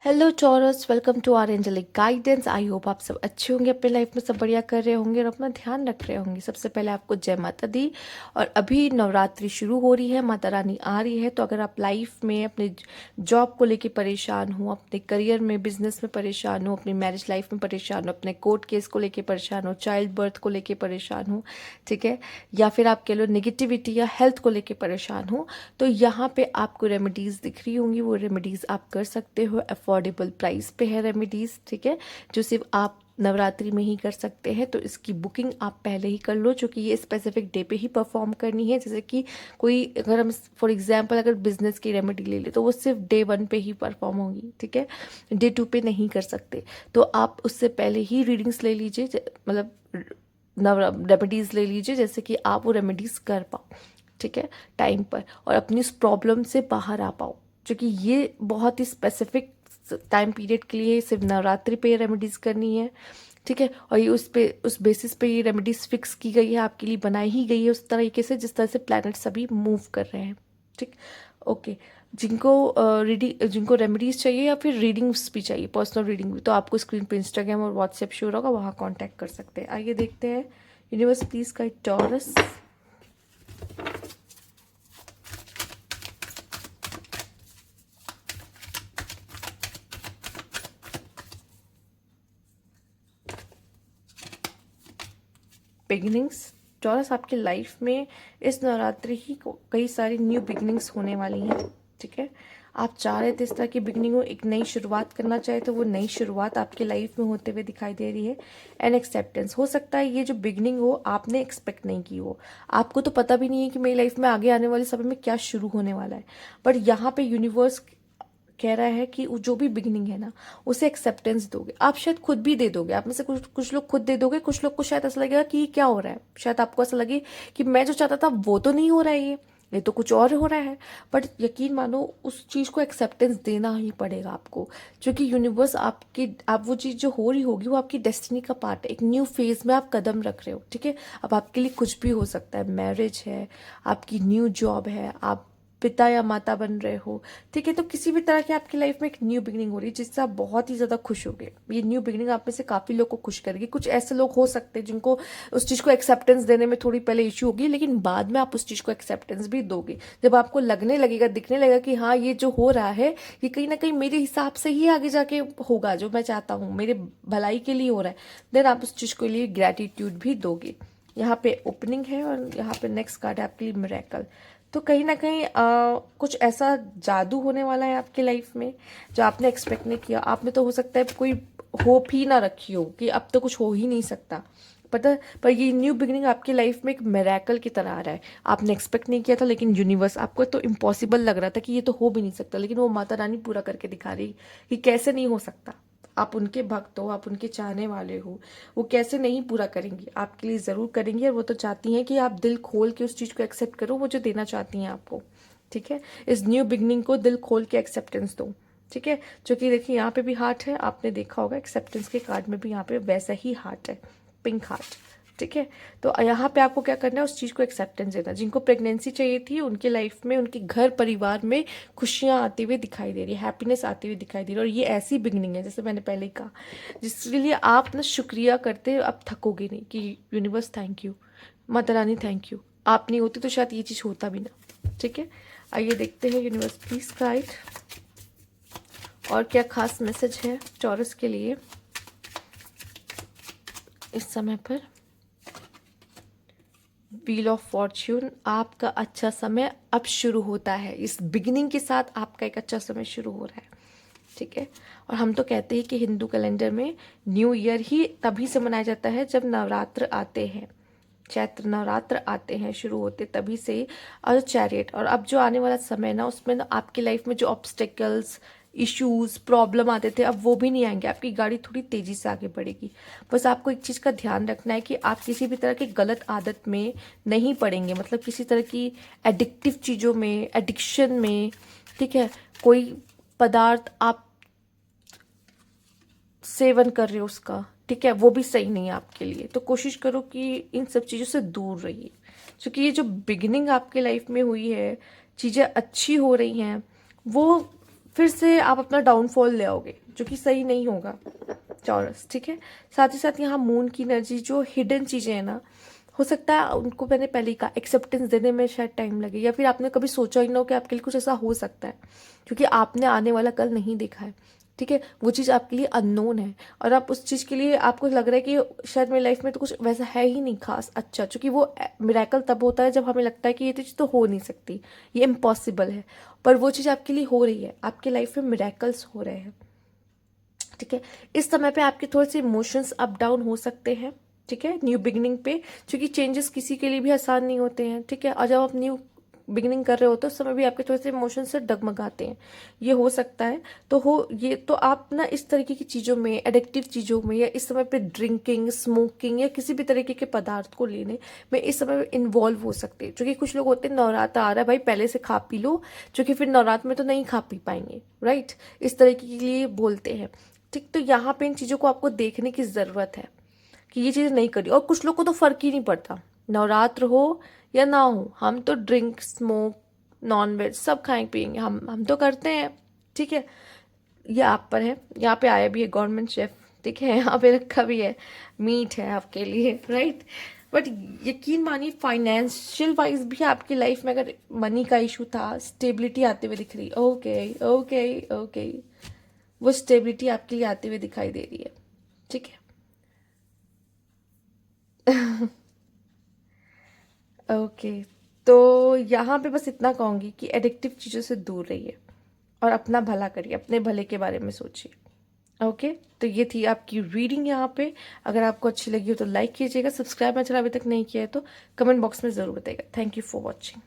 Hello chorus, welcome to our angelic guidance. I hope आप सब अच्छे होंगे, अपने लाइफ में सब बढ़िया कर रहे होंगे और अपना ध्यान रख रहे होंगे। सबसे पहले आपको जय माता दी। और अभी नवरात्रि शुरू हो रही है, माता रानी आ रही है, तो अगर आप लाइफ में अपने जॉब को लेके परेशान हो, अपने करियर में बिजनेस में परेशान हो, अपनी मैरिज लाइफ में परेशान हो, अपने कोर्ट केस को लेके परेशान हो, चाइल्ड बर्थ को लेके परेशान हो, ठीक है, या फिर आप कह लो नेगेटिविटी या हेल्थ को लेके परेशान हो, तो यहाँ पे आपको रेमेडीज़ दिख रही होंगी। वो रेमेडीज़ आप कर सकते हो, अफोर्डेबल प्राइस पे है रेमेडीज़, ठीक है, जो सिर्फ आप नवरात्रि में ही कर सकते हैं। तो इसकी बुकिंग आप पहले ही कर लो, क्योंकि ये स्पेसिफिक डे पे ही परफॉर्म करनी है। जैसे कि कोई, अगर हम फॉर एग्जांपल अगर बिजनेस की रेमेडी ले ले, तो वो सिर्फ डे 1 पे ही परफॉर्म होगी, ठीक है, डे 2 पे नहीं कर सकते। तो आप उससे पहले ही रीडिंग्स ले लीजिए, मतलब नव रेमेडीज़ ले लीजिए, जैसे कि आप वो रेमेडीज़ कर पाओ, ठीक है, टाइम पर, और अपनी इस प्रॉब्लम से बाहर आ पाओ, क्योंकि ये बहुत ही स्पेसिफिक टाइम पीरियड के लिए सिर्फ नवरात्रि पे रेमेडीज़ करनी है, ठीक है। और ये उस बेसिस पे ये रेमेडीज़ फिक्स की गई है, आपके लिए बनाई ही गई है उस तरीके से जिस तरह से प्लैनेट सभी मूव कर रहे हैं, ठीक। ओके, जिनको रेमेडीज़ चाहिए या फिर रीडिंग्स भी चाहिए, पर्सनल रीडिंग भी, तो आपको स्क्रीन पे इंस्टाग्राम और व्हाट्सएप शो होगा, वहाँ कॉन्टैक्ट कर सकते हैं। आइए देखते हैं universe please guide taurus. Beginnings taurus, आपकी लाइफ में इस नवरात्रि ही कई सारी न्यू बिगिनिंग्स होने वाली हैं, ठीक है। आप चाह रहे थे इस तरह की बिगिनिंग हो, एक नई शुरुआत करना चाहे, तो वो नई शुरुआत आपकी लाइफ में होते हुए दिखाई दे रही है। एंड एक्सेप्टेंस हो सकता है ये जो बिगिनिंग हो आपने एक्सपेक्ट नहीं की हो, आपको तो पता भी नहीं है कि मेरी लाइफ में आगे आने वाले समय में क्या शुरू होने वाला है, बट यहाँ पे यूनिवर्स कह रहा है कि जो भी बिगिनिंग है ना, उसे एक्सेप्टेंस दोगे। आप शायद खुद भी दे दोगे, आप में से कुछ कुछ लोग खुद दे दोगे, कुछ लोग को शायद ऐसा लगेगा कि क्या हो रहा है, शायद आपको ऐसा लगे कि मैं जो चाहता था वो तो नहीं हो रहा है, ये तो कुछ और हो रहा है। बट यकीन मानो उस चीज़ को एक्सेप्टेंस देना ही पड़ेगा आपको, क्योंकि यूनिवर्स आप वो चीज़ जो हो रही होगी वो आपकी डेस्टिनी का पार्ट है। एक न्यू फेज में आप कदम रख रहे हो, ठीक है। अब आपके लिए कुछ भी हो सकता है, मैरिज है, आपकी न्यू जॉब है, आप पिता या माता बन रहे हो, ठीक है। तो किसी भी तरह की आपकी लाइफ में एक न्यू बिगनिंग हो रही है जिससे आप बहुत ही ज़्यादा खुश होगे। ये न्यू बिगनिंग आप में से काफ़ी लोग को खुश करेगी। कुछ ऐसे लोग हो सकते हैं जिनको उस चीज़ को एक्सेप्टेंस देने में थोड़ी पहले इश्यू होगी, लेकिन बाद में आप उस चीज़ को एक्सेप्टेंस भी दोगे जब आपको लगने लगेगा, दिखने लगेगा कि हाँ ये जो हो रहा है ये कहीं ना कहीं मेरे हिसाब से ही आगे जाके होगा, जो मैं चाहता हूँ मेरे भलाई के लिए हो रहा है। देन आप उस चीज़ के लिए ग्रेटिट्यूड भी दोगे। यहाँ पे ओपनिंग है और यहाँ पे नेक्स्ट कार्ड है आपके लिए मिरेकल। तो कहीं ना कहीं कुछ ऐसा जादू होने वाला है आपकी लाइफ में जो आपने एक्सपेक्ट नहीं किया। आपने तो हो सकता है कोई होप ही ना रखी हो कि अब तो कुछ हो ही नहीं सकता, पता। पर ये न्यू बिगिनिंग आपकी लाइफ में एक मिरेकल की तरह आ रहा है। आपने एक्सपेक्ट नहीं किया था, लेकिन यूनिवर्स, आपको तो इम्पॉसिबल लग रहा था कि ये तो हो भी नहीं सकता, लेकिन वो माता रानी पूरा करके दिखा रही कि कैसे नहीं हो सकता। आप उनके भक्त हो, आप उनके चाहने वाले हो, वो कैसे नहीं पूरा करेंगी, आपके लिए ज़रूर करेंगी। और वो तो चाहती हैं कि आप दिल खोल के उस चीज़ को एक्सेप्ट करो, वो जो देना चाहती हैं आपको, ठीक है। इस न्यू बिगनिंग को दिल खोल के एक्सेप्टेंस दो, ठीक है। जो कि देखिए यहाँ पे भी हार्ट है, आपने देखा होगा एक्सेप्टेंस के कार्ड में भी यहाँ पे वैसा ही हार्ट है, पिंक हार्ट, ठीक है। तो यहाँ पे आपको क्या करना है, उस चीज़ को एक्सेप्टेंस देना। जिनको प्रेगनेंसी चाहिए थी उनके लाइफ में, उनके घर परिवार में खुशियाँ आती हुई दिखाई दे रही है, हैप्पीनेस आती हुई दिखाई दे रही है। और ये ऐसी बिगनिंग है जैसे मैंने पहले ही कहा, जिसके लिए आप ना शुक्रिया करते अब थकोगे नहीं कि universe thank you, Mata Rani thank you, आप नहीं होती तो शायद ये चीज़ होता भी ना, ठीक है। आइए देखते हैं यूनिवर्स प्लीज गाइड और क्या खास मैसेज है टॉरस के लिए इस समय पर। व्हील ऑफ फॉर्च्यून, आपका अच्छा समय अब शुरू होता है। इस बिगिनिंग के साथ आपका एक अच्छा समय शुरू हो रहा है, ठीक है। और हम तो कहते हैं कि हिंदू कैलेंडर में न्यू ईयर ही तभी से मनाया जाता है जब नवरात्र आते हैं, चैत्र नवरात्र आते हैं, शुरू होते तभी से। और चैरियट, और अब जो आने वाला समय ना, उसमें ना आपकी लाइफ में जो ऑब्स्टेकल्स, इश्यूज, प्रॉब्लम आते थे अब वो भी नहीं आएंगे, आपकी गाड़ी थोड़ी तेजी से आगे बढ़ेगी। बस आपको एक चीज़ का ध्यान रखना है कि आप किसी भी तरह की गलत आदत में नहीं पड़ेंगे, मतलब किसी तरह की एडिक्टिव चीज़ों में, एडिक्शन में, ठीक है। कोई पदार्थ आप सेवन कर रहे हो उसका, ठीक है, वो भी सही नहीं है आपके लिए। तो कोशिश करो कि इन सब चीज़ों से दूर रहिए, क्योंकि ये जो बिगिनिंग आपके लाइफ में हुई है, चीज़ें अच्छी हो रही हैं, वो फिर से आप अपना डाउनफॉल ले आओगे, जो कि सही नहीं होगा चौरस, ठीक है। साथ ही साथ यहाँ मून की एनर्जी, जो हिडन चीज़ें हैं ना, हो सकता है उनको मैंने पहले ही कहा एक्सेप्टेंस देने में शायद टाइम लगे, या फिर आपने कभी सोचा ही ना हो कि आपके लिए कुछ ऐसा हो सकता है, क्योंकि आपने आने वाला कल नहीं देखा है, ठीक है। वो चीज़ आपके लिए अननोन है और आप उस चीज़ के लिए आपको लग रहा है कि शायद मेरी लाइफ में तो कुछ वैसा है ही नहीं खास अच्छा, क्योंकि वो मिरेकल तब होता है जब हमें लगता है कि ये चीज़ तो हो नहीं सकती, ये इम्पॉसिबल है, पर वो चीज़ आपके लिए हो रही है, आपके लाइफ में मिरेकल्स हो रहे हैं, ठीक है। इस समय पे आपके थोड़े से इमोशंस अप डाउन हो सकते हैं, ठीक है, न्यू बिगिनिंग पे, क्योंकि चेंजेस किसी के लिए भी आसान नहीं होते हैं, ठीक है। और जब आप न्यू बिगिनिंग कर रहे हो तो उस समय भी आपके थोड़े से इमोशंस से डगमगाते हैं, ये हो सकता है। तो ये तो आप ना इस तरीके की चीज़ों में, एडिक्टिव चीज़ों में, या इस समय पे ड्रिंकिंग, स्मोकिंग या किसी भी तरीके के पदार्थ को लेने में इस समय इन्वॉल्व हो सकते हैं, क्योंकि कुछ लोग होते हैं नवरात्र आ रहा है भाई पहले से खा पी लो, क्योंकि फिर नवरात्र में तो नहीं खा पी पाएंगे, राइट, इस तरीके के लिए बोलते हैं, ठीक। तो यहाँ पे इन चीज़ों को आपको देखने की ज़रूरत है कि ये चीज़ें नहीं करी। और कुछ लोग को तो फ़र्क ही नहीं पड़ता, नवरात्र हो या ना हो, हम तो ड्रिंक, स्मोक, नॉन वेज सब खाएं पिएंगे, हम तो करते हैं, ठीक है। ये आप पर है, यहाँ पे आया भी है गवर्नमेंट शेफ, ठीक है, यहाँ पे रखा भी है मीट है आपके लिए, राइट। बट यकीन मानिए फाइनेंशियल वाइज भी आपकी लाइफ में अगर मनी का इशू था, स्टेबिलिटी आते हुए दिख रही, ओके ओके ओके, वो स्टेबिलिटी आपके लिए आते हुए दिखाई दे रही है, ठीक है। ओके, तो यहाँ पे बस इतना कहूँगी कि एडिक्टिव चीज़ों से दूर रहिए और अपना भला करिए, अपने भले के बारे में सोचिए, ओके। तो ये थी आपकी रीडिंग यहाँ पे। अगर आपको अच्छी लगी हो तो लाइक कीजिएगा, सब्सक्राइब मेरा चैनल अभी तक नहीं किया है तो कमेंट बॉक्स में ज़रूर बताइएगा। Thank you for watching.